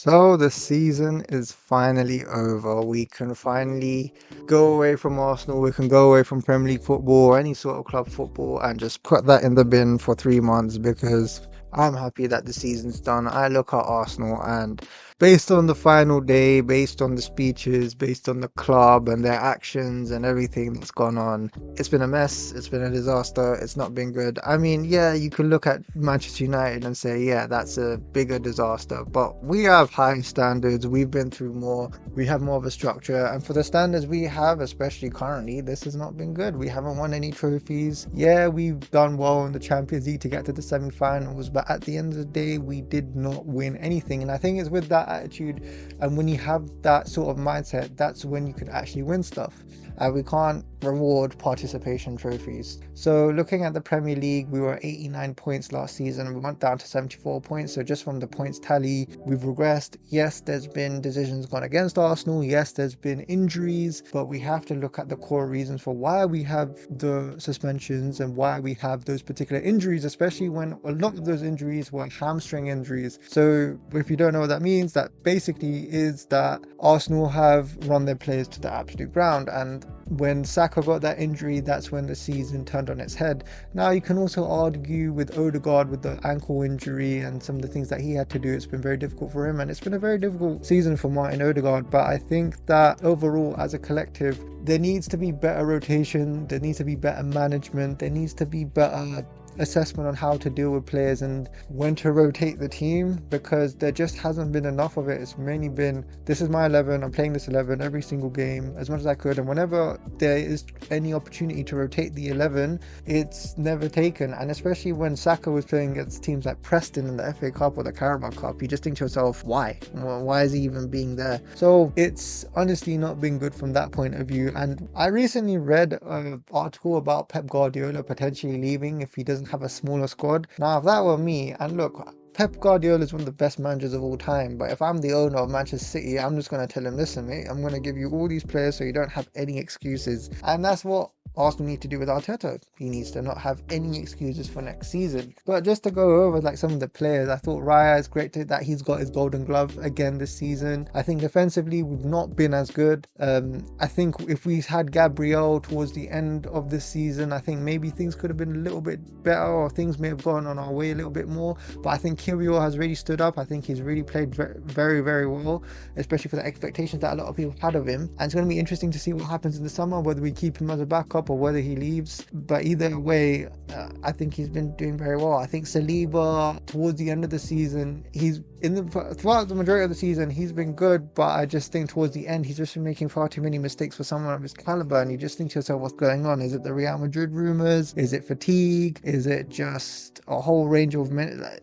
So the season is finally over. We can finally go away from Arsenal. We can go away from Premier League football, any sort of club football, and just put that in the bin for 3 months because I'm happy that the season's done. I look at Arsenal and based on the final day, based on the speeches, based on the club and their actions and everything that's gone on, it's been a mess. It's been a disaster. It's not been good. I mean, yeah, you can look at Manchester United and say, yeah, that's a bigger disaster. But we have high standards. We've been through more. We have more of a structure. And for the standards we have, especially currently, this has not been good. We haven't won any trophies. Yeah, we've done well in the Champions League to get to the semi-finals. But at the end of the day, we did not win anything. And I think it's with that attitude. And when you have that sort of mindset, that's when you can actually win stuff. We can't reward participation trophies. So looking at the Premier League, we were 89 points last season. We went down to 74 points. So just from the points tally, we've regressed. Yes, there's been decisions gone against Arsenal. Yes, there's been injuries, but we have to look at the core reasons for why we have the suspensions and why we have those particular injuries, especially when a lot of those injuries were hamstring injuries. So if you don't know what that means, that basically is that Arsenal have run their players to the absolute ground, and when Saka got that injury, that's when the season turned on its head. Now you can also argue with Odegaard with the ankle injury and some of the things that he had to do. It's been very difficult for him, and it's been a very difficult season for Martin Odegaard. But I think that overall, as a collective, there needs to be better rotation, there needs to be better management, there needs to be better assessment on how to deal with players and when to rotate the team, because there just hasn't been enough of it. It's mainly been, this is my 11, I'm playing this 11 every single game as much as I could, and whenever there is any opportunity to rotate the 11, it's never taken. And especially when Saka was playing against teams like Preston in the FA Cup or the Carabao Cup, you just think to yourself, why is he even being there? So it's honestly not been good from that point of view. And I recently read an article about Pep Guardiola potentially leaving if he doesn't have a smaller squad. Now, if that were me, and look, Pep Guardiola is one of the best managers of all time, but if I'm the owner of Manchester City, I'm just going to tell him, listen, mate, I'm going to give you all these players so you don't have any excuses. And that's what Arsenal need to do with Arteta. He needs to not have any excuses for next season. But just to go over like some of the players, I thought Raya is great that he's got his golden glove again this season. I think defensively we've not been as good. I think if we had Gabriel towards the end of this season, I think maybe things could have been a little bit better, or things may have gone on our way a little bit more. But I think Kirill has really stood up. I think he's really played very, very well, especially for the expectations that a lot of people had of him. And it's going to be interesting to see what happens in the summer, whether we keep him as a backup or whether he leaves. But either way, I think he's been doing very well. I think Saliba towards the end of the season, throughout the majority of the season he's been good, but I just think towards the end he's just been making far too many mistakes for someone of his caliber, and you just think to yourself, what's going on? Is it the Real Madrid rumors? Is it fatigue? Is it just a whole range of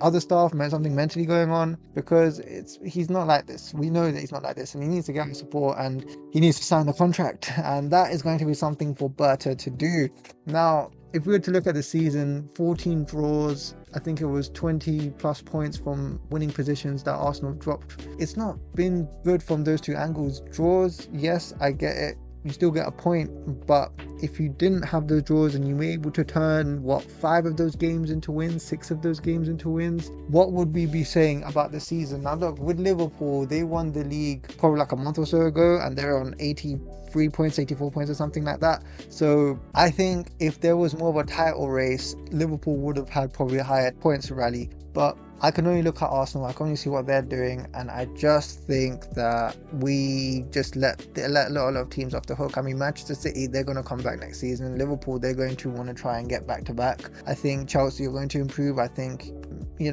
other stuff, something mentally going on? Because he's not like this. We know that he's not like this, and he needs to get support, and he needs to sign the contract, and that is going to be something for Berta to do. Now, if we were to look at the season, 14 draws, I think it was 20 plus points from winning positions that Arsenal dropped. It's not been good from those two angles. Draws, yes, I get it. You still get a point, but if you didn't have those draws and you were able to turn 5 of those games into wins, 6 of those games into wins, what would we be saying about the season? Now look, with Liverpool, they won the league probably like a month or so ago, and they're on 83 points, 84 points or something like that. So I think if there was more of a title race, Liverpool would have had probably a higher points rally. But I can only look at Arsenal, I can only see what they're doing, and I just think that we just let a lot of teams off the hook. I mean, Manchester City, they're going to come back next season. Liverpool, they're going to want to try and get back to back. I think Chelsea are going to improve. I think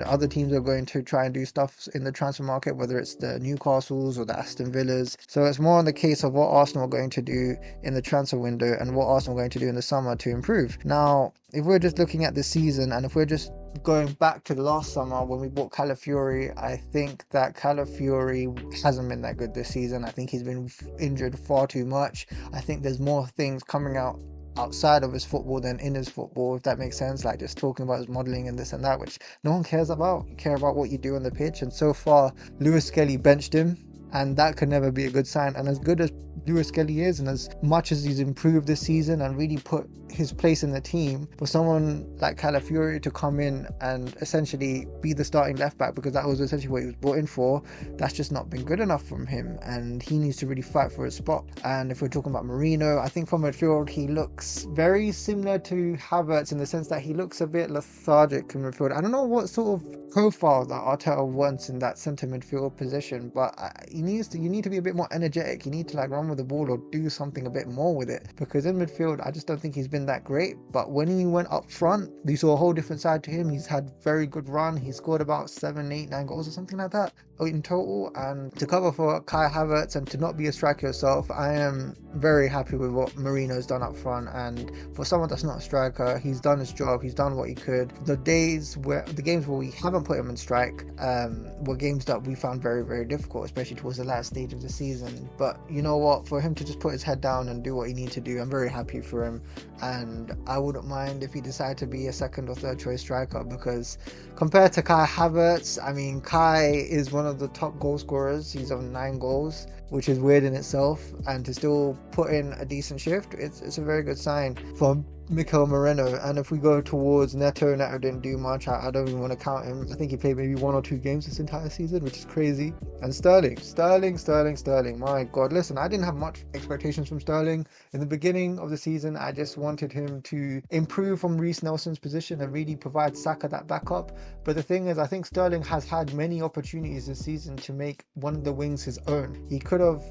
other teams are going to try and do stuff in the transfer market, whether it's the Newcastles or the Aston Villas. So it's more on the case of what Arsenal are going to do in the transfer window and what Arsenal are going to do in the summer to improve. Now, if we're just looking at the season, and if we're just going back to the last summer when we bought Calafiori, I think that Calafiori hasn't been that good this season. I think he's been injured far too much. I think there's more things coming out outside of his football than in his football, if that makes sense, like just talking about his modelling and this and that, which no one cares about. You care about what you do on the pitch, and so far Lewis Skelly benched him, and that could never be a good sign. And as good as Lewis Kelly is, and as much as he's improved this season and really put his place in the team, for someone like Calafiori to come in and essentially be the starting left back, because that was essentially what he was brought in for, that's just not been good enough from him, and he needs to really fight for his spot. And if we're talking about Marino, I think from midfield he looks very similar to Havertz in the sense that he looks a bit lethargic in midfield. I don't know what sort of profile that Arteta wants in that centre midfield position, but you need to be a bit more energetic. You need to like run with the ball or do something a bit more with it, because in midfield I just don't think he's been that great. But when he went up front, you saw a whole different side to him. He's had very good run. He scored about 7, 8, 9 goals or something like that in total. And to cover for Kai Havertz and to not be a striker yourself, I am very happy with what Marino's done up front. And for someone that's not a striker, he's done his job. He's done what he could. The games where we haven't put him in strike were games that we found very, very difficult, especially towards the last stage of the season. But you know what, for him to just put his head down and do what he needs to do, I'm very happy for him. And I wouldn't mind if he decided to be a second or third choice striker, because compared to Kai Havertz, I mean, Kai is one of the top goal scorers. He's on 9 goals, which is weird in itself, and to still put in a decent shift, it's a very good sign for Mikel Moreno. And if we go towards Neto didn't do much. I don't even want to count him. I think he played maybe 1 or 2 games this entire season, which is crazy. And Sterling, my god, listen, I didn't have much expectations from Sterling in the beginning of the season. I just wanted him to improve from Reece Nelson's position and really provide Saka that backup. But the thing is, I think Sterling has had many opportunities this season to make one of the wings his own. He could have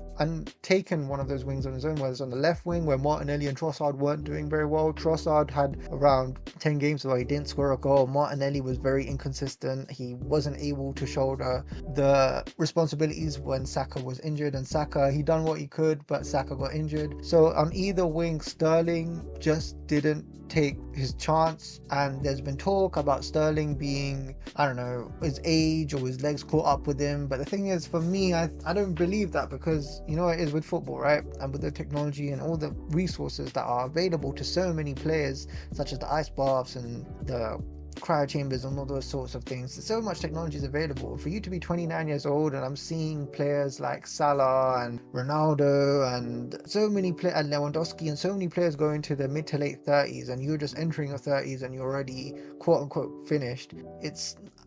taken one of those wings on his own, whether it's on the left wing where Martinelli and Trossard weren't doing very well. Trossard had around 10 games where he didn't score a goal. Martinelli was very inconsistent. He wasn't able to shoulder the responsibilities when Saka was injured, and Saka, he done what he could, but Saka got injured. So on either wing, Sterling just didn't take his chance. And there's been talk about Sterling being, I don't know, his age or his legs caught up with him. But the thing is, for me, I don't believe that, because you know it is with football, right? And with the technology and all the resources that are available to so many players, such as the ice baths and the cryo chambers and all those sorts of things. So much technology is available for you to be 29 years old, and I'm seeing players like Salah and Ronaldo and so many players, and Lewandowski, and so many players going to their mid to late 30s, and you're just entering your 30s and you're already quote unquote finished.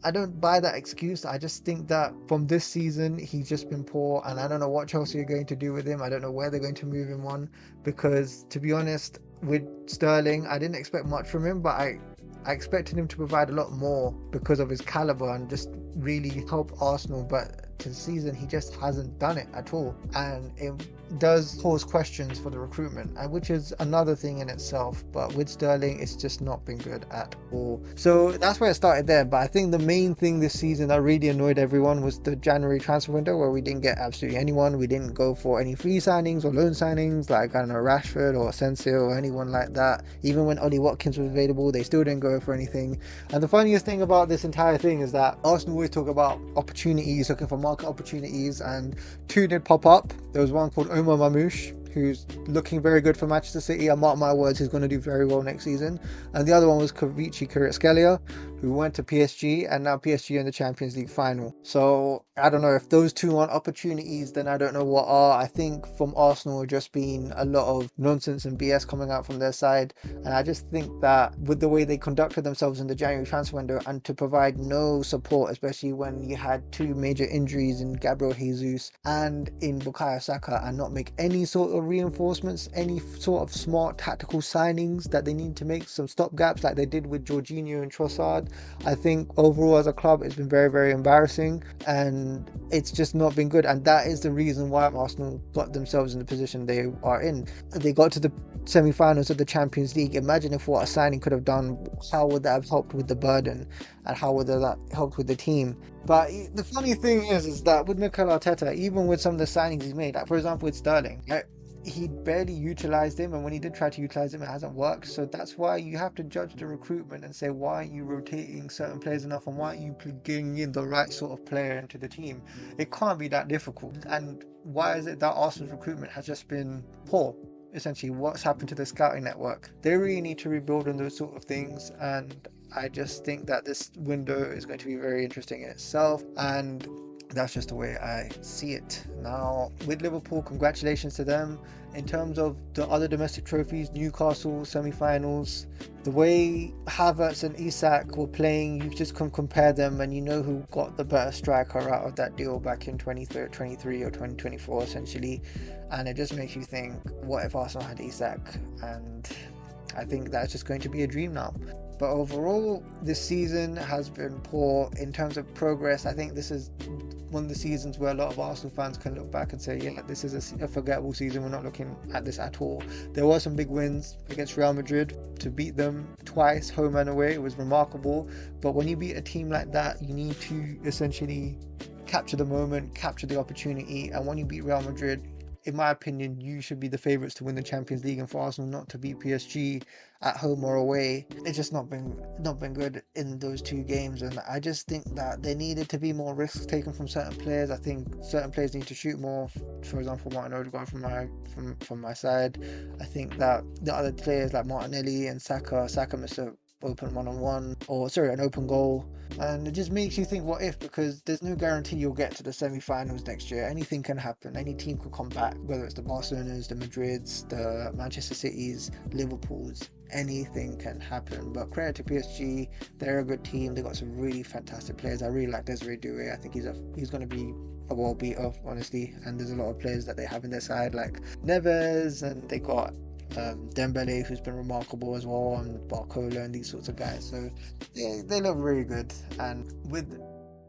I don't buy that excuse. I just think that from this season he's just been poor, and I don't know what Chelsea are going to do with him. I don't know where they're going to move him on, because to be honest, with Sterling, I didn't expect much from him, but I expected him to provide a lot more because of his caliber and just really help Arsenal. But to the season, he just hasn't done it at all, and it does cause questions for the recruitment, which is another thing in itself. But with Sterling, it's just not been good at all. So that's where it started there. But I think the main thing this season that really annoyed everyone was the January transfer window, where we didn't get absolutely anyone. We didn't go for any free signings or loan signings like, I don't know, Rashford or Asensio or anyone like that. Even when Ollie Watkins was available, they still didn't go for anything. And the funniest thing about this entire thing is that Arsenal always talk about opportunities, looking for market opportunities, and 2 did pop up. There was one called Omar Mamouche, who's looking very good for Manchester City. I mark my words, he's going to do very well next season. And the other one was Kavici Kvaratskhelia, who went to PSG, and now PSG in the Champions League final. So I don't know if those 2 aren't opportunities, then I don't know what are. I think from Arsenal just been a lot of nonsense and BS coming out from their side, and I just think that with the way they conducted themselves in the January transfer window, and to provide no support, especially when you had 2 major injuries in Gabriel Jesus and in Bukayo Saka, and not make any sort of reinforcements, any sort of smart tactical signings that they need to make, some stopgaps like they did with Jorginho and Trossard. I think overall as a club it's been very, very embarrassing, and it's just not been good. And that is the reason why Arsenal got themselves in the position they are in. They got to the semi-finals of the Champions League. Imagine if what a signing could have done, how would that have helped with the burden, and how would that helped with the team. But the funny thing is that with Mikel Arteta, even with some of the signings he's made, like for example with Sterling, he barely utilized him, and when he did try to utilize him, it hasn't worked. So that's why you have to judge the recruitment and say, why are you rotating certain players enough, and why are you getting in the right sort of player into the team? It can't be that difficult. And why is it that Arsenal's recruitment has just been poor? Essentially, what's happened to the scouting network? They really need to rebuild on those sort of things, and I just think that this window is going to be very interesting in itself. And That's just the way I see it. Now, with Liverpool, congratulations to them. In terms of the other domestic trophies, Newcastle semi-finals, the way Havertz and Isak were playing, you just can compare them and you know who got the better striker out of that deal back in 2023 or 2024 essentially. And it just makes you think, what if Arsenal had Isak? And I think that's just going to be a dream now. But overall, this season has been poor in terms of progress. I think this is one of the seasons where a lot of Arsenal fans can look back and say, yeah, this is a forgettable season. We're not looking at this at all. There were some big wins against Real Madrid. To beat them twice, home and away, it was remarkable. But when you beat a team like that, you need to essentially capture the moment, capture the opportunity. And when you beat Real Madrid, in my opinion, you should be the favourites to win the Champions League, and for Arsenal not to beat PSG at home or away, it's just not been good in those two games. And I just think that there needed to be more risks taken from certain players. I think certain players need to shoot more. For example, Martin Odegaard from my side. I think that the other players like Martinelli and Saka missed an open one-on-one, or sorry, an open goal. And it just makes you think, what if? Because there's no guarantee you'll get to the semi-finals next year. Anything can happen. Any team could come back, whether it's the Barcelonas, the Madrids, the Manchester Cities, Liverpools. Anything can happen. But credit to PSG, they're a good team. They got some really fantastic players. I really like Desiree Doué. I think he's going to be a world beater, honestly. And there's a lot of players that they have in their side, like Neves, and they got Dembele, who's been remarkable as well, and Barcola and these sorts of guys. So they look really good. And with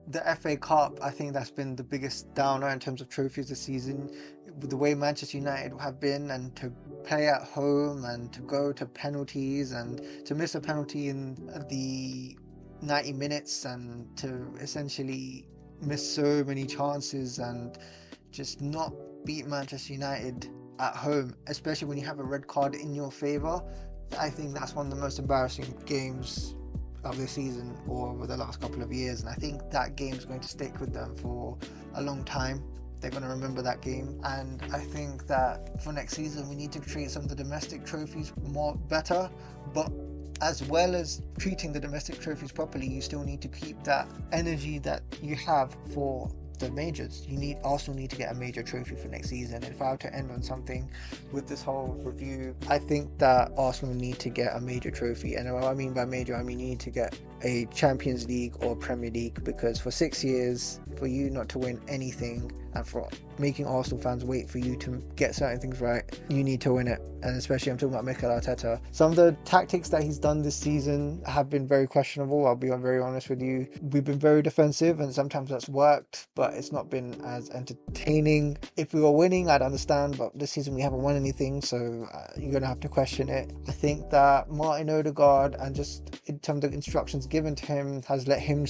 the FA Cup, I think that's been the biggest downer in terms of trophies this season. With the way Manchester United have been, and to play at home and to go to penalties and to miss a penalty in the 90 minutes and to essentially miss so many chances and just not beat Manchester United at home, especially when you have a red card in your favour. I think that's one of the most embarrassing games of the season or over the last couple of years, and I think that game is going to stick with them for a long time. They're going to remember that game, and I think that for next season we need to treat some of the domestic trophies better, but as well as treating the domestic trophies properly, you still need to keep that energy that you have for the majors. Arsenal need to get a major trophy for next season. And if I have to end on something with this whole review, I think that Arsenal need to get a major trophy. And what I mean by major, I mean you need to get a Champions League or Premier League, because for 6 years, for you not to win anything and for making Arsenal fans wait for you to get certain things right, you need to win it. And especially I'm talking about Mikel Arteta. Some of the tactics that he's done this season have been very questionable. I'll be very honest with you. We've been very defensive and sometimes that's worked, but it's not been as entertaining. If we were winning, I'd understand, but this season we haven't won anything, so you're going to have to question it. I think that Martin Odegaard, and just in terms of instructions given to him, has let him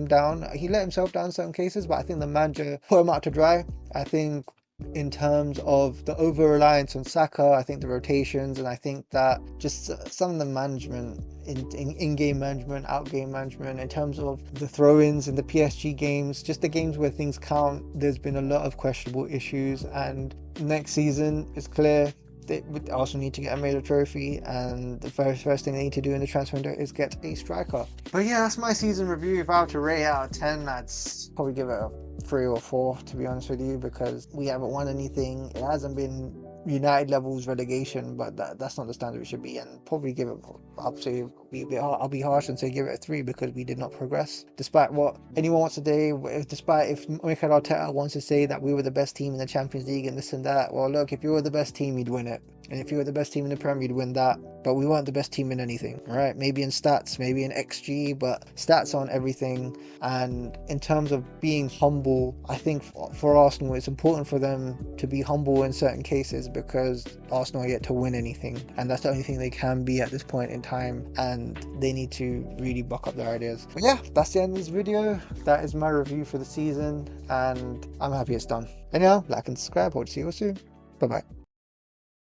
down. He let himself down in certain cases, but I think the manager put him out to dry. I think in terms of the over-reliance on Saka, I think the rotations, and I think that just some of the management, in-game management, out-game management, in terms of the throw-ins in the PSG games, just the games where things count, there's been a lot of questionable issues. And next season, it's clear they also need to get a major trophy, and the first thing they need to do in the transfer window is get a striker. But yeah, that's my season review. If I were to rate out of 10, I'd probably give it a 3 or 4, to be honest with you, because we haven't won anything. It hasn't been United levels relegation, but that's not the standard it should be. And probably give it, I'll be harsh and say give it a 3, because we did not progress despite what anyone wants to say. Despite if Mikel Arteta wants to say that we were the best team in the Champions League and this and that, well, look, if you were the best team, you'd win it. And if you were the best team in the Premier, you'd win that. But we weren't the best team in anything, right? Maybe in stats, maybe in XG, but stats aren't everything. And in terms of being humble, I think for Arsenal, it's important for them to be humble in certain cases, because Arsenal are yet to win anything. And that's the only thing they can be at this point in time. And they need to really buck up their ideas. But yeah, that's the end of this video. That is my review for the season. And I'm happy it's done. Anyhow, like and subscribe. Hope to see you all soon. Bye-bye.